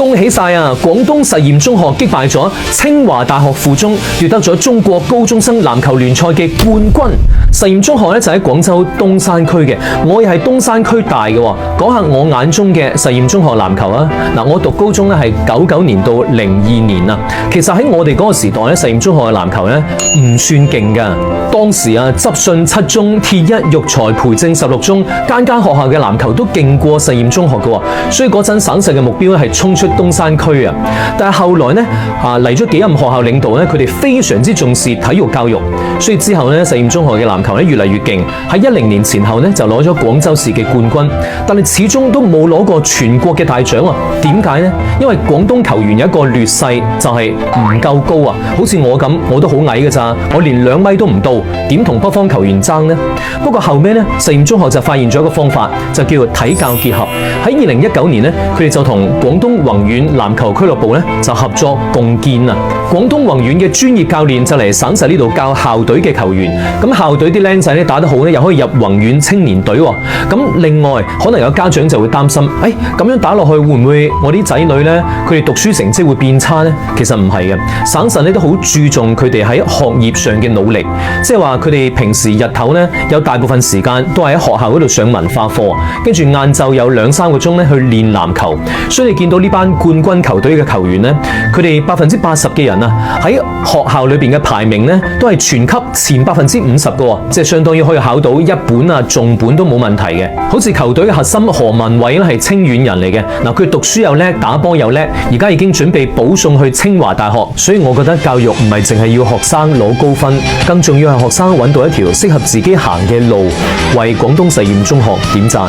恭喜晒啊！廣東實驗中學擊敗咗清華大學附中，奪得咗中國高中生籃球聯賽嘅冠軍。實驗中學咧就喺廣州東山區嘅，我亦係東山區大嘅。講下我眼中嘅實驗中學籃球啊！嗱，我讀高中咧係99年到02年啊。其實喺我哋嗰個時代咧，實驗中學嘅籃球咧唔算勁噶。當時啊，執信7中、鐵一、育才、培正16中，間間學校嘅籃球都勁過實驗中學嘅，所以嗰陣省市嘅目標咧係衝出東山區啊。但係後來咧嚟咗幾任學校領導咧，佢哋非常之重視體育教育，所以之後咧實驗中學嘅籃球咧越嚟越勁。喺10年前後咧就攞咗廣州市嘅冠軍，但係始終都冇攞過全國嘅大獎啊。點解呢？因為廣東球員有一個劣勢，就係唔夠高啊。好似我咁，我都好矮嘅咋，我連2米都唔到，點同北方球員爭呢？不過後尾咧，實驗中學就發現咗一個方法，就叫做體教結合。喺2019年咧，佢哋就同廣東宏遠籃球俱樂部咧就合作共建啊。廣東宏遠嘅專業教練就嚟省市呢度教校隊嘅球員，咁校隊啲僆仔咧打得好咧，又可以入宏遠青年隊喎。咁另外可能有家長就會擔心，咁樣打落去會唔會我啲仔女咧佢哋讀書成績會變差呢？其實唔係嘅，省市咧都好注重佢哋喺學業上嘅努力，即係話佢哋平時日頭咧有大部分時間都係喺學校嗰度上文化課，跟住晏晝有2-3個鐘咧去練籃球。所以你見到呢班冠軍球隊嘅球員咧，佢哋80%嘅人啊喺學校裏邊嘅排名咧都係全級前50%嘅，即係相當於可以考到一本啊重本都冇問題嘅。好似球隊嘅核心何文偉咧係清遠人嚟嘅，嗱佢讀書又叻，打波又叻，而家已經準備保送去清華大學。所以我覺得教育唔係淨係要學生攞高分，更重要係學生揾到一條適合自己行嘅路。為廣東實驗中學點讚。